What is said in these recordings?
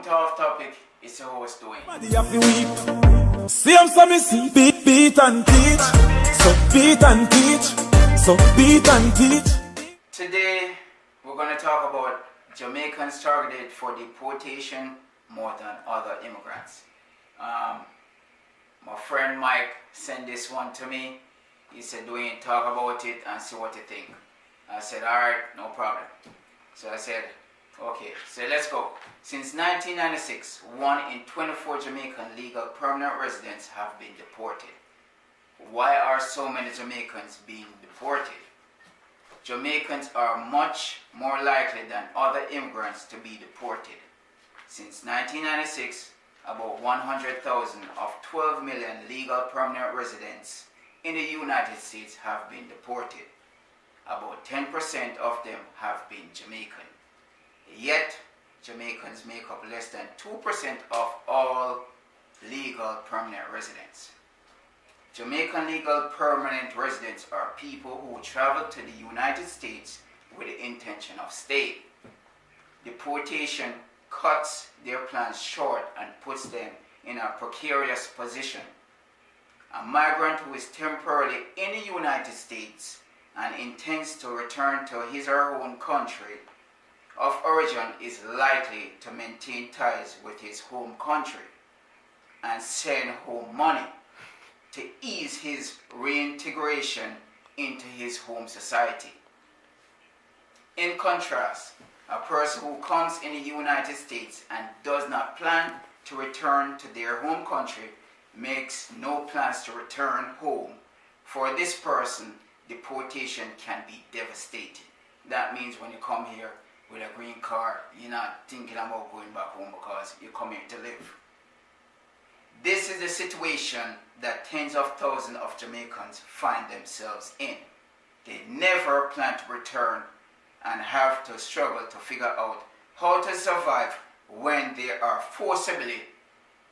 to Off Topic. It's your host doing. See him so me see beat and teach. So beat and teach. So beat and teach. Today we're going to talk about Jamaicans targeted for deportation more than other immigrants. My friend Mike sent this one to me. He said, Dwayne, talk about it and see what you think. I said, alright, no problem. So I said, okay, so let's go. Since 1996, 1 in 24 Jamaican legal permanent residents have been deported. Why are so many Jamaicans being deported? Jamaicans are much more likely than other immigrants to be deported. Since 1996, about 100,000 of 12 million legal permanent residents in the United States have been deported. About 10% of them have been Jamaican. Yet, Jamaicans make up less than 2% of all legal permanent residents. Jamaican legal permanent residents are people who travel to the United States with the intention of staying. Deportation cuts their plans short and puts them in a precarious position. A migrant who is temporarily in the United States and intends to return to his or her own country of origin is likely to maintain ties with his home country and send home money to ease his reintegration into his home society. In contrast, a person who comes in the United States and does not plan to return to their home country makes no plans to return home. For this person, deportation can be devastating. That means when you come here with a green card, you're not thinking about going back home because you come here to live. This is the situation that tens of thousands of Jamaicans find themselves in. They never plan to return and have to struggle to figure out how to survive when they are forcibly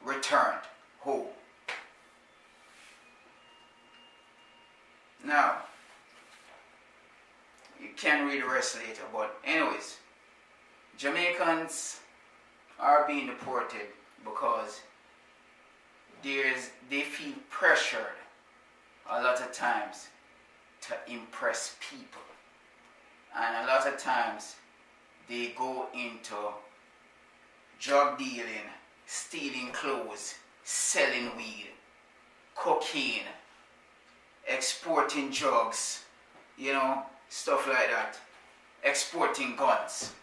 returned home. Now, you can read the rest later, but anyways, Jamaicans are being deported because they feel pressured a lot of times to impress people. And a lot of times they go into drug dealing, stealing clothes, selling weed, cocaine, exporting drugs, stuff like that, exporting guns.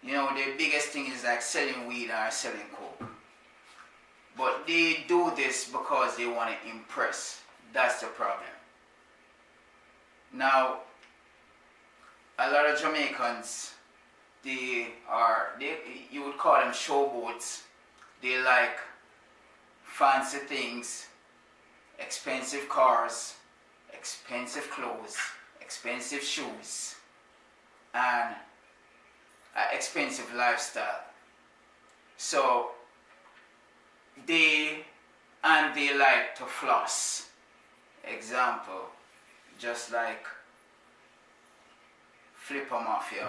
The biggest thing is like selling weed or selling coke. But they do this because they want to impress. That's the problem. Now, a lot of Jamaicans, you would call them showboats. They like fancy things, expensive cars, expensive clothes, expensive shoes, and an expensive lifestyle. So they like to floss. Example, just like Flipper Mafia,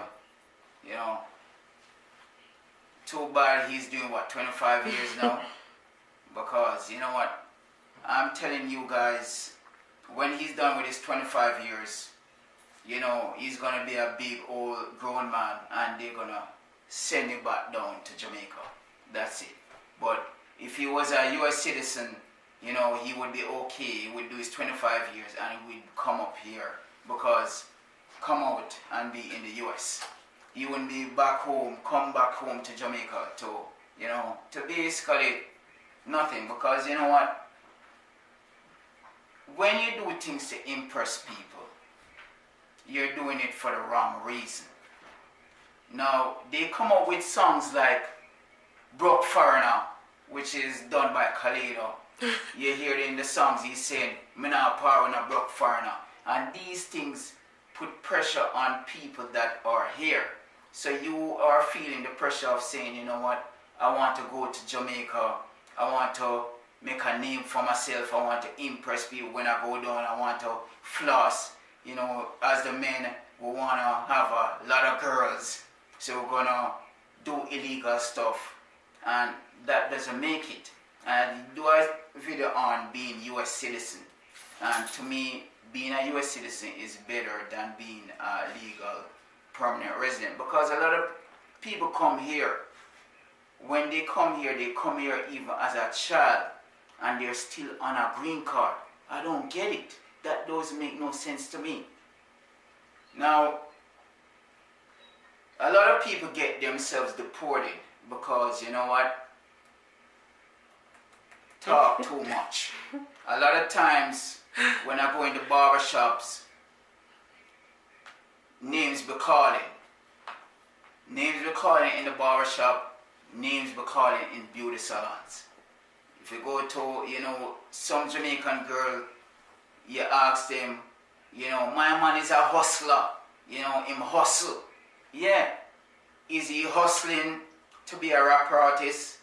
too bad he's doing 25 years now, because you know what, I'm telling you guys, when he's done with his 25 years, he's gonna be a big old grown man and they're gonna send him back down to Jamaica. That's it. But if he was a US citizen, he would be okay. He would do his 25 years and he would come up here, because come out and be in the US. He wouldn't be come back home to Jamaica to basically nothing, because you know what? When you do things to impress people, you're doing it for the wrong reason. Now, they come up with songs like Broke Foreigner, which is done by Khalida. You hear it in the songs, he's saying, "Me not part with a broke foreigner." And these things put pressure on people that are here. So you are feeling the pressure of saying, you know what, I want to go to Jamaica, I want to make a name for myself, I want to impress people when I go down, I want to floss. As the men, we want to have a lot of girls, so we're going to do illegal stuff and that doesn't make it. And do a video on being U.S. citizen, and to me, being a U.S. citizen is better than being a legal permanent resident, because a lot of people come here. When they come here even as a child, and they're still on a green card. I don't get it. That doesn't make no sense to me. Now, a lot of people get themselves deported because, you know what? Talk too much. A lot of times when I go into barbershops, names be calling. Names be calling in the barbershop, names be calling in beauty salons. If you go to, you know, some Jamaican girl, you ask them, you know, my man is a hustler, you know, him hustle. Yeah. Is he hustling to be a rapper artist?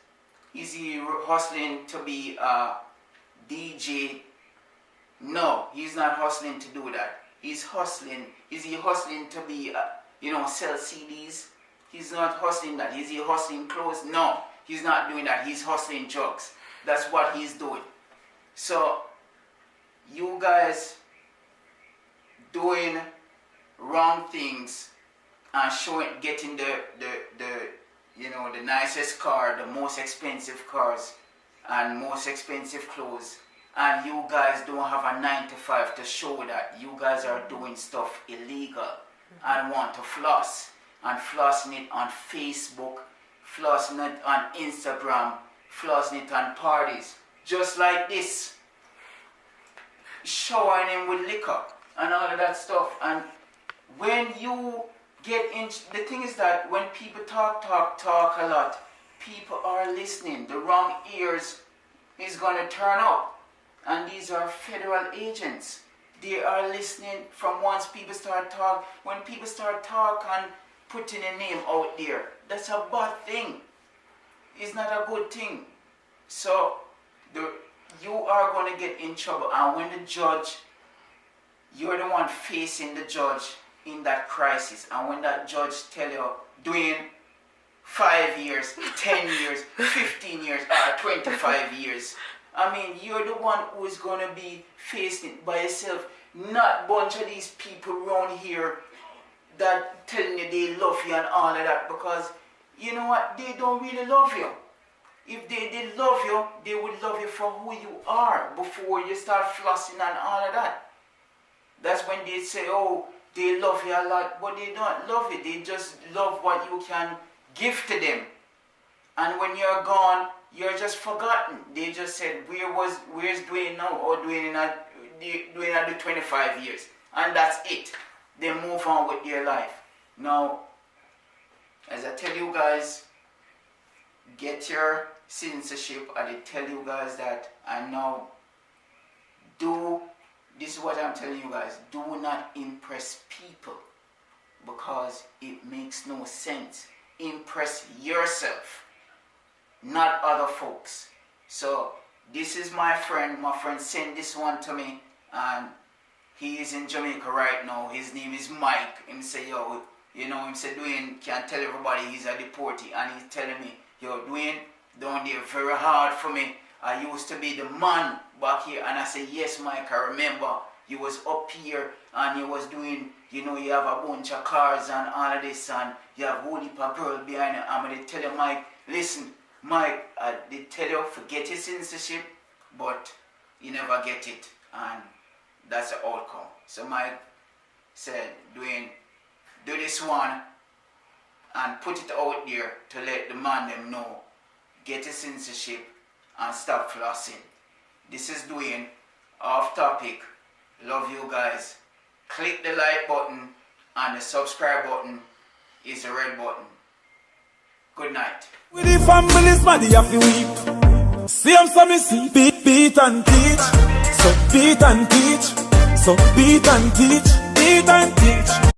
Is he hustling to be a DJ? No, he's not hustling to do that. He's hustling. Is he hustling to be, you know, sell CDs? He's not hustling that. Is he hustling clothes? No, he's not doing that. He's hustling drugs. That's what he's doing. So, you guys doing wrong things and getting the you know, the nicest car, the most expensive cars, and most expensive clothes, and you guys don't have a 9 to 5 to show that you guys are doing stuff illegal and want to floss, and flossing it on Facebook, flossing it on Instagram, flossing it on parties, just like this, showering him with liquor and all of that stuff. And when you get in, the thing is that when people talk a lot, people are listening. The wrong ears is going to turn up, and these are federal agents. They are listening from once people start talk. When people start talk and putting a name out there, that's a bad thing. It's not a good thing. So you are going to get in trouble, and when the judge, you're the one facing the judge in that crisis, and when that judge tell you doing 5 years, 10 years, 15 years, 25 years, I mean, you're the one who is going to be facing it by yourself, not a bunch of these people around here that telling you they love you and all of that, because you know what, they don't really love you. If they did love you, they would love you for who you are before you start flossing and all of that. That's when they say, oh, they love you a lot, but they don't love you. They just love what you can give to them. And when you're gone, you're just forgotten. They just said, where's Dwayne now? Or Dwayne at the 25 years. And that's it. They move on with their life. Now, as I tell you guys, get your citizenship. I did tell you guys that. And now, this is what I'm telling you guys. Do not impress people, because it makes no sense. Impress yourself, not other folks. So this is my friend. My friend sent this one to me, and he is in Jamaica right now. His name is Mike. Him say, yo, you know, him say, Dwayne can't tell everybody he's a deportee, and he's telling me, yo, Dwayne, down there very hard for me. I used to be the man back here, and I say, yes, Mike, I remember you was up here and you was doing, you know, you have a bunch of cars and all of this, and you have a whole heap of girl behind you. I'm going to tell you, Mike, listen, Mike, I did tell you, forget your citizenship, but you never get it, and that's the outcome. So Mike said, Dwayne, do this one and put it out there to let the man them know, get your citizenship and stop flossing. This is Dwayne, off topic. Love you guys. Click the like button, and the subscribe button is the red button. Good night. With the family's body of the week. Same some see, beat and teach. So beat and teach. So beat and teach. Beat and teach.